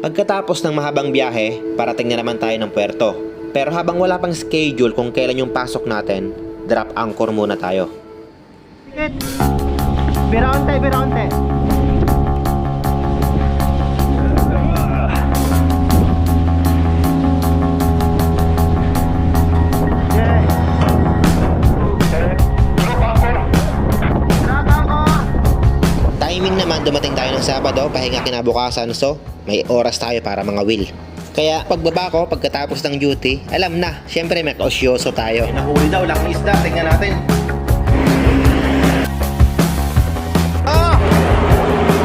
Pagkatapos ng mahabang biyahe, parating na naman tayo ng puerto. Pero habang wala pang schedule kung kailan yung pasok natin, drop anchor muna tayo. Biraonte, biraonte. Timing naman, dumating tayo ng Sabado, pahinga kinabukasan, so may oras tayo para mga will. Kaya pagbaba ko, pagkatapos ng duty, alam na, syempre may kaosyoso tayo. Nahuli daw, laki isda. Tingnan natin. Ah!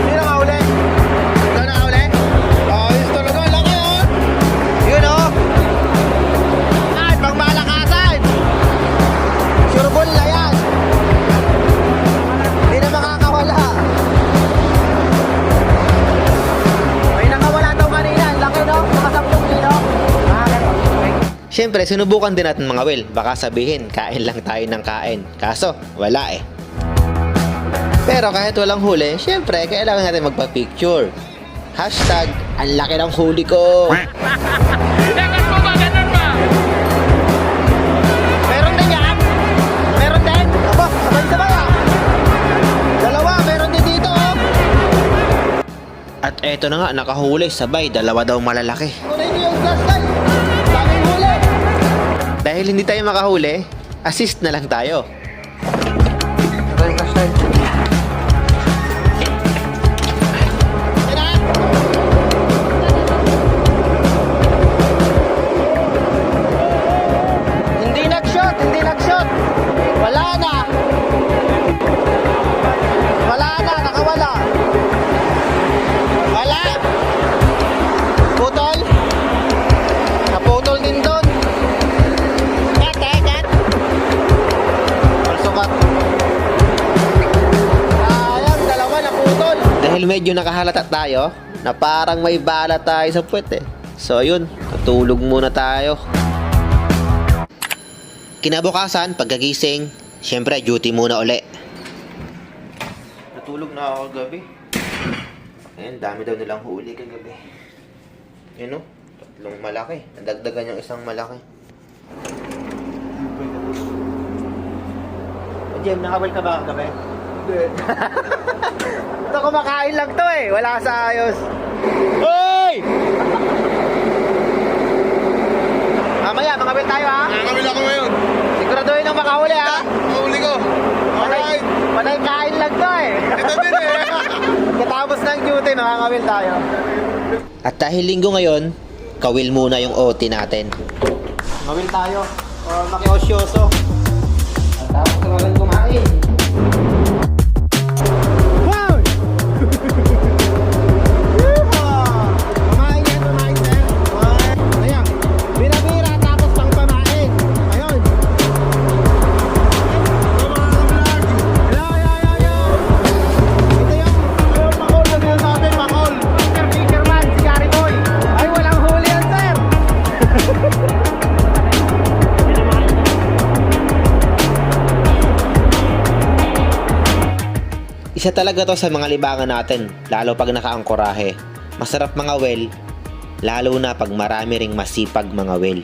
Hindi na mahuli. Ikaw na mahuli? Ayos talaga, laki oh. Yun oh. Ay, pang malakasan. Sureball na yan. Hindi na makakawala. May nakawala daw kanina. Laki no? Nakasampung kilo. Syempre, sinubukan din natin mga will. Baka sabihin, kain lang tayo ng kain. Kaso, wala eh. Pero kahit walang huli, syempre, kailangan natin magpa-picture. Hashtag, ang laki ng huli ko. Dapat mo ba? Ganun ba? Meron din yan? Meron din? Aba, sabay-sabay ah. Dalawa, meron din dito oh. At eto na nga, nakahuli, sabay, dalawa daw malalaki. Kunin niyo yung flashlight. Daming huli. Dahil hindi tayo makahuli, assist na lang tayo. Ito yung flashlight. Hindi nag-shot, hindi nag-shot. Wala na. Wala na, nakawala. Wala. Putol. Naputol din doon. Kat. Sukat. Sayang, dalawa naputol. Dahil medyo nakahalata tayo, na parang may bala tayo sa puwet eh. So ayun, tutulog muna tayo. Kinabukasan, pagkagising, syempre duty muna uli. Natulog na ako kagabi. Ayan, dami daw nilang huli kagabi. Yun o, tatlong malaki. Nadagdagan yung isang malaki. Jem, nakabal ka ba kagabi? Hindi. Ito kumakain lang to eh. Wala sa ayos. Hoy! Mamaya, makabil tayo ha. Nakakabila ko ngayon. Siguraduhin ang makahuli ha. Mahuli ko. Alright. Panay kain lang to eh. Ito din eh. Katapos ng duty, makakabil tayo. At dahil linggo ngayon, kawil muna yung OT natin. Makabil tayo. O makiosyoso. At tapos na lang kumain. Wow! Kumain yan, sir. Ayan. Bira-bira tapos pang pamain. Ayun. Hello. Ito yung makol na din natin, makol. Fisherman, si Gary Boy. Ay, walang huli yan, sir. Isa talaga to sa mga libangan natin, lalo pag nakaangkorahe. Masarap mga well, lalo na pag marami ring masipag mga well.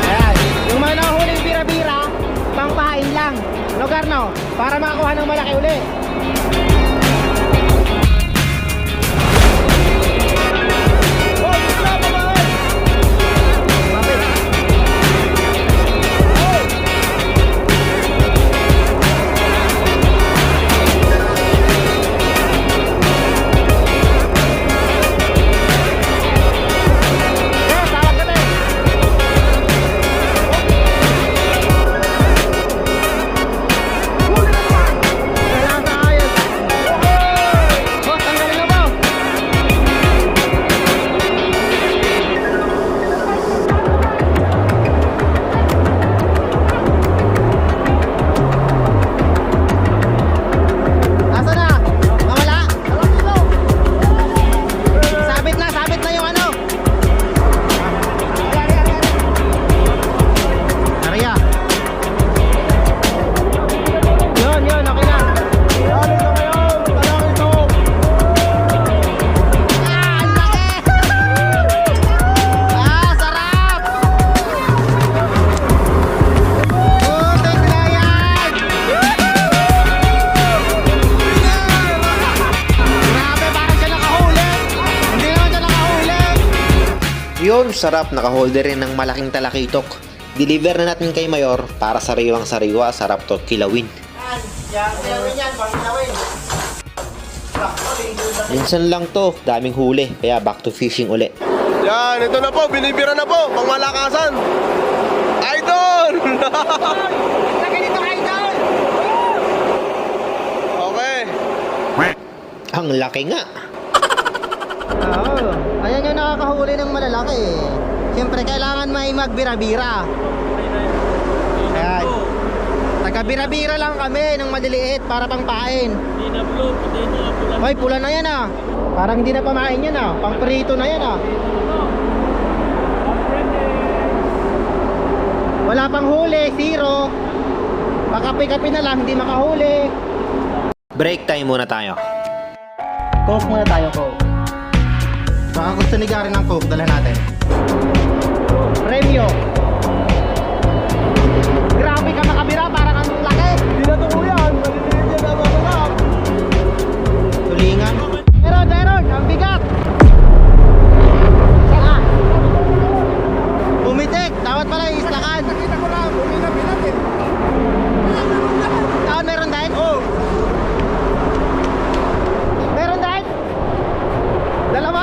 Ayan. Yung mga nahuling bira-bira, pangpain lang. Lugar no? Para makakuha ng malaki uli. Oh, stop, babae! Mapit. Oh! Eh, tawag ka na eh. Wala sa ayos. sarap, nakaholder rin ng malaking talakitok. Deliver na natin kay Mayor para sariwang sariwa, sarap to kilawin. Kilawin yan, pang kilawin. Minsan lang to, daming huli, kaya back to fishing uli. Yan, ito na po. Binibira na po. Pang malakasan. Idol! Laki nito, idol! Okay. Ang laki nga. Oo. Ayan yung nakakahuli ng malalaki. Siyempre, kailangan may magbira-bira. Ayan. Taga-bira-bira lang kami ng maliliit para pang pain. Hoy, pula na yan ah. Parang hindi na pamain yan ah. Pang prito na yan ah. Wala pang huli, zero. Pakapi-kapi na lang, hindi makahuli. Break time muna tayo. Coke muna tayo, Coke. Baka gusto ni Gary ng Coke, dala natin. Premyo. Grabe ka makabira, parang ang laki. Hindi na ito yan. Maliliit yan. Nababalap. Tulingan. Meron, ang bigat. Saka. Pumitik, tawad pala yung islakan. Nakita ko lang. Buminap-binap eh. Tawad meron dahil? Oh. Meron dahil? Dalawa.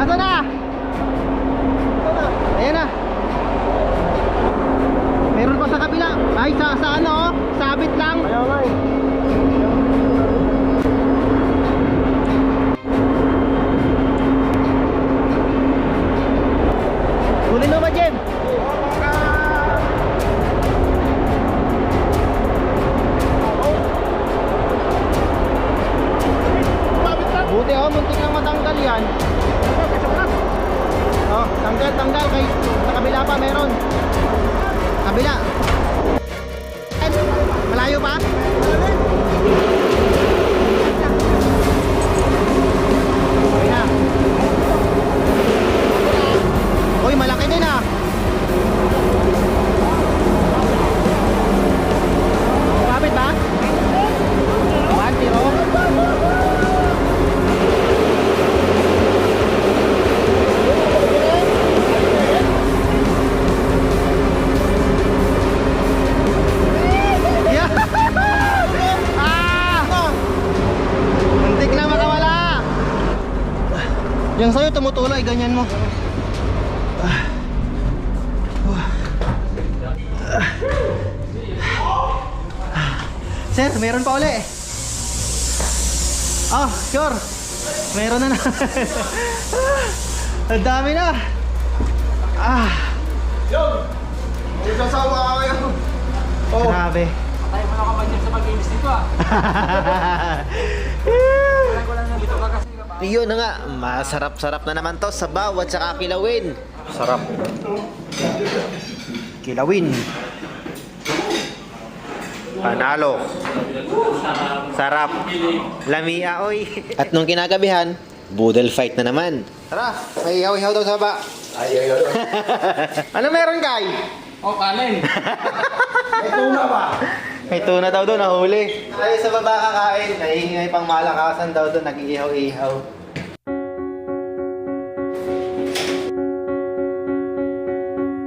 Ato na? Ayan na. Meron pa sa kabila. Ay, sa ano? Sabit lang. Ayaw nga eh. Kunin mo ba, Jem? Buti oh, muntik lang matanggal yan. Oh, tanggal kay sa kabila pa meron. Kabila. Malayo pa? Okay na. Uy, malaki din ah. Kapit ba? 1-0. Yeah. Muntik lang makawala. Yung sa'yo tumutuloy, ganyan mo. Sir, meron pa uli. Oh, sure. Meron na. Ang dami na. Yun. May sasawa ka kayo. Oh. Grabe. Tayo mo na kapag sa pag-inis dito ah. Walang ko lang dito ka kasi Yun na nga, masarap-sarap na naman to sa bawat saka kilawin. Sarap. Kilawin. Panalo. Sarap. Lamia, oy. At nung kinagabihan, boodle fight na naman. Tara, may ihaw-ihaw daw sa baba. Ay. Ano meron, Kai? oh, kanin. Ito na ba? May tuna daw doon, nahuli. Ay, sa baba kakain. Nahihingay pang malakasan daw doon, nag-iihaw-ihaw.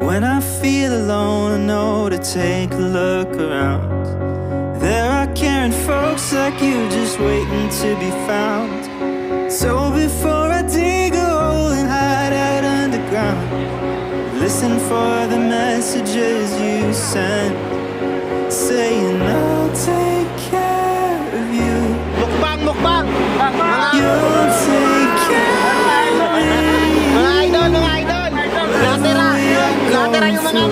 When I feel alone, I know to take a look around. There are caring folks like you just waiting to be found. So before I dig a hole and hide out underground, listen for the messages you send, saying I'll take care of you. Mukbang! You'll take care of me. Mga idol! Natira yung mga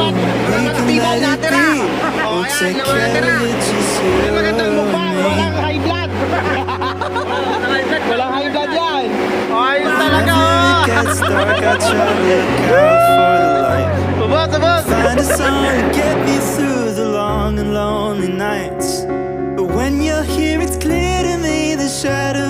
matibay, natira! We'll Ayan, take yung mga care natira! of it just May you magandang mukbang, and me. walang high blood! Walang high blood yan! Ayos talaga! Whenever it gets dark, I try to look out for the light. Subot! Find a song to get me through the long and lonely nights. But when you're here, it's clear to me the shadows